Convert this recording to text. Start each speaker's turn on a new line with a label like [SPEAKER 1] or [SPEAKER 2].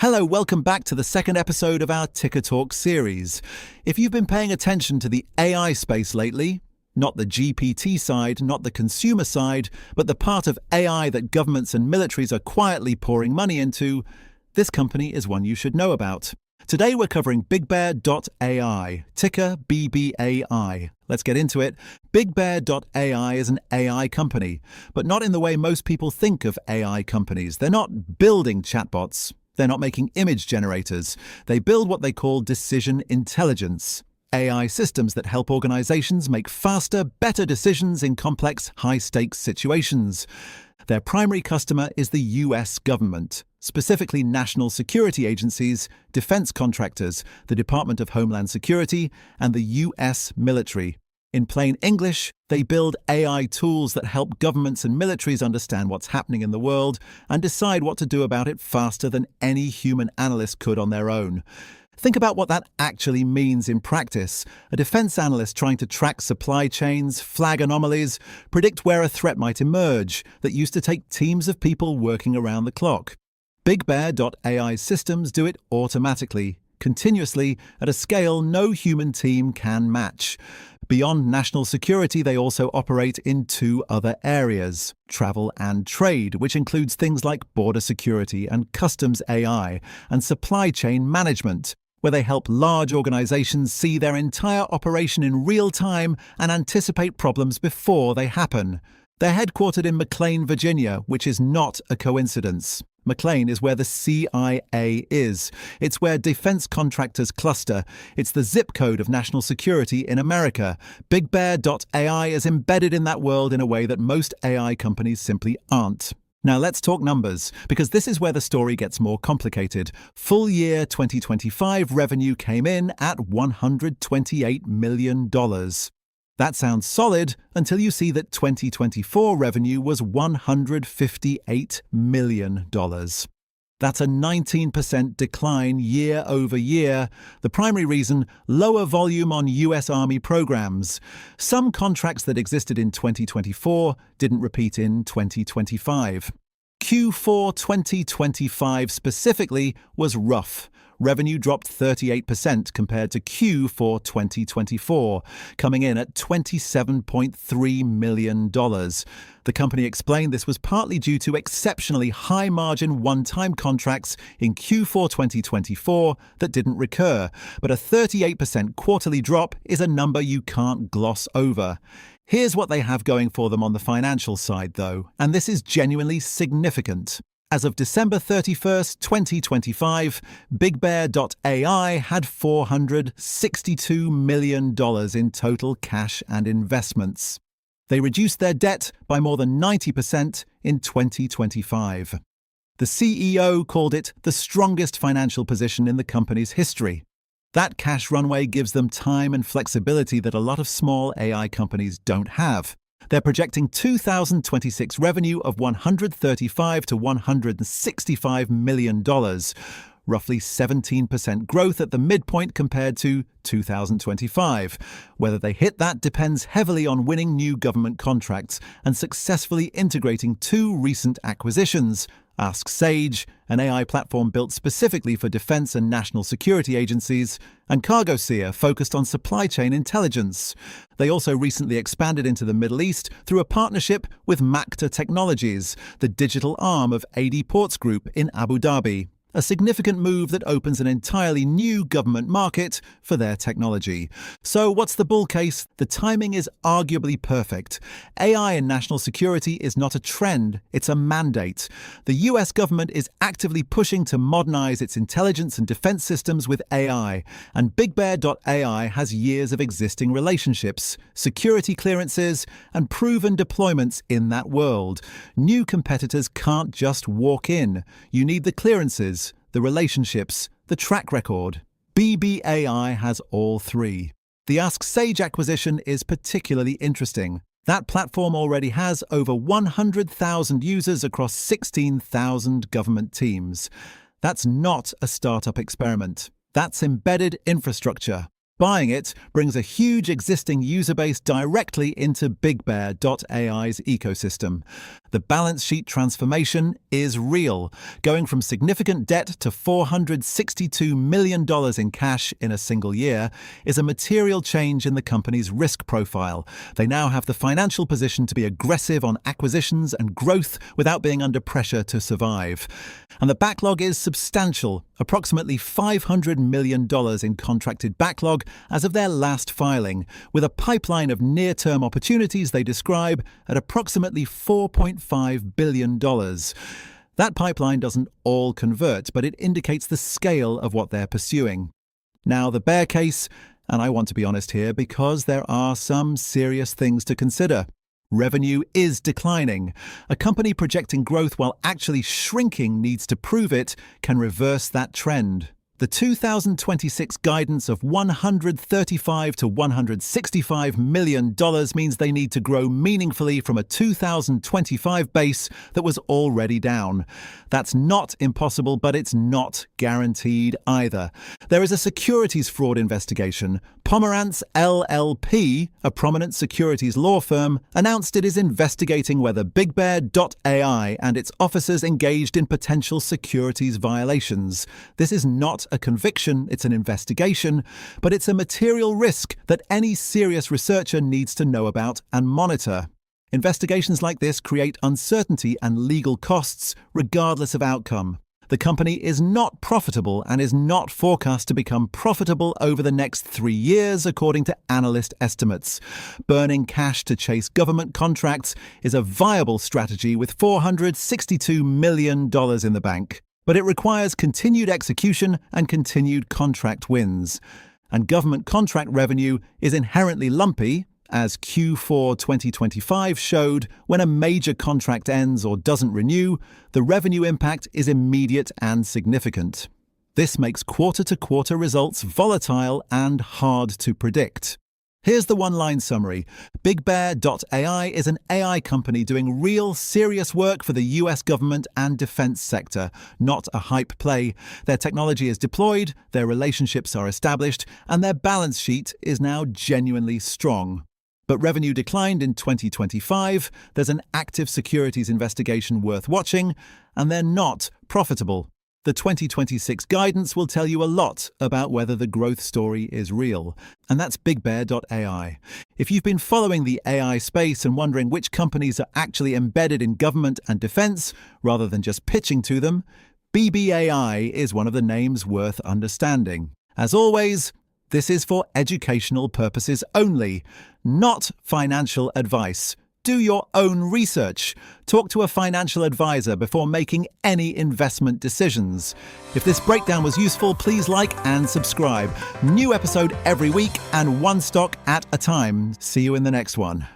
[SPEAKER 1] Hello, welcome back to the second episode of our Ticker Talk series. If you've been paying attention to the AI space lately, not the GPT side, not the consumer side, but the part of AI that governments and militaries are quietly pouring money into, this company is one you should know about. Today we're covering BigBear.ai, ticker BBAI. Let's get into it. BigBear.ai is an AI company, but not in the way most people think of AI companies. They're not building chatbots. They're not making image generators. They build what they call decision intelligence, AI systems that help organizations make faster, better decisions in complex, high-stakes situations. Their primary customer is the US government, specifically national security agencies, defense contractors, the Department of Homeland Security, and the US military. In plain English, they build AI tools that help governments and militaries understand what's happening in the world and decide what to do about it faster than any human analyst could on their own. Think about what that actually means in practice. A defense analyst trying to track supply chains, flag anomalies, predict where a threat might emerge that used to take teams of people working around the clock. BigBear.ai systems do it automatically, continuously, at a scale no human team can match. Beyond national security, they also operate in two other areas, travel and trade, which includes things like border security and customs AI, and supply chain management, where they help large organizations see their entire operation in real time and anticipate problems before they happen. They're headquartered in McLean, Virginia, which is not a coincidence. McLean is where the CIA is. It's where defense contractors cluster. It's the zip code of national security in America. BigBear.ai is embedded in that world in a way that most AI companies simply aren't. Now let's talk numbers, because this is where the story gets more complicated. Full year 2025 revenue came in at $128 million. That sounds solid until you see that 2024 revenue was $158 million. That's a 19% decline year over year. The primary reason, lower volume on US Army programs. Some contracts that existed in 2024 didn't repeat in 2025. Q4 2025 specifically was rough. Revenue dropped 38% compared to Q4 2024, coming in at $27.3 million. The company explained this was partly due to exceptionally high-margin one-time contracts in Q4 2024 that didn't recur, but a 38% quarterly drop is a number you can't gloss over. Here's what they have going for them on the financial side, though, and this is genuinely significant. As of December 31st, 2025, BigBear.ai had $462 million in total cash and investments. They reduced their debt by more than 90% in 2025. The CEO called it the strongest financial position in the company's history. That cash runway gives them time and flexibility that a lot of small AI companies don't have. They're projecting 2026 revenue of $135 to $165 million, roughly 17% growth at the midpoint compared to 2025. Whether they hit that depends heavily on winning new government contracts and successfully integrating two recent acquisitions, AskSage, an AI platform built specifically for defense and national security agencies, and CargoSeer, focused on supply chain intelligence. They also recently expanded into the Middle East through a partnership with Makta Technologies, the digital arm of AD Ports Group in Abu Dhabi. A significant move that opens an entirely new government market for their technology. So what's the bull case? The timing is arguably perfect. AI in national security is not a trend, it's a mandate. The US government is actively pushing to modernize its intelligence and defense systems with AI, and BigBear.ai has years of existing relationships, security clearances, and proven deployments in that world. New competitors can't just walk in. You need the clearances, the relationships, the track record. BBAI has all three. The AskSage acquisition is particularly interesting. That platform already has over 100,000 users across 16,000 government teams. That's not a startup experiment. That's embedded infrastructure. Buying it brings a huge existing user base directly into BigBear.ai's ecosystem. The balance sheet transformation is real. Going from significant debt to $462 million in cash in a single year is a material change in the company's risk profile. They now have the financial position to be aggressive on acquisitions and growth without being under pressure to survive. And the backlog is substantial, approximately $500 million in contracted backlog as of their last filing, with a pipeline of near-term opportunities they describe at approximately $4.5 billion. That pipeline doesn't all convert, but it indicates the scale of what they're pursuing. Now, the bear case, and I want to be honest here because there are some serious things to consider. Revenue is declining. A company projecting growth while actually shrinking needs to prove it can reverse that trend. The 2026 guidance of $135 to $165 million means they need to grow meaningfully from a 2025 base that was already down. That's not impossible, but it's not guaranteed either. There is a securities fraud investigation. Pomerantz LLP, a prominent securities law firm, announced it is investigating whether BigBear.ai and its officers engaged in potential securities violations. This is not a conviction, it's an investigation, but it's a material risk that any serious researcher needs to know about and monitor. Investigations like this create uncertainty and legal costs, regardless of outcome. The company is not profitable and is not forecast to become profitable over the next 3 years, according to analyst estimates. Burning cash to chase government contracts is a viable strategy with $462 million in the bank. But it requires continued execution and continued contract wins. And government contract revenue is inherently lumpy, as Q4 2025 showed. When a major contract ends or doesn't renew, the revenue impact is immediate and significant. This makes quarter-to-quarter results volatile and hard to predict. Here's the one-line summary. BigBear.ai is an AI company doing real, serious work for the US government and defense sector, not a hype play. Their technology is deployed, their relationships are established, and their balance sheet is now genuinely strong. But revenue declined in 2025, there's an active securities investigation worth watching, and they're not profitable. The 2026 guidance will tell you a lot about whether the growth story is real, and that's BigBear.ai. If you've been following the AI space and wondering which companies are actually embedded in government and defense rather than just pitching to them, BBAI is one of the names worth understanding. As always, this is for educational purposes only, not financial advice. Do your own research. Talk to a financial advisor before making any investment decisions. If this breakdown was useful, please like and subscribe. New episode every week and one stock at a time. See you in the next one.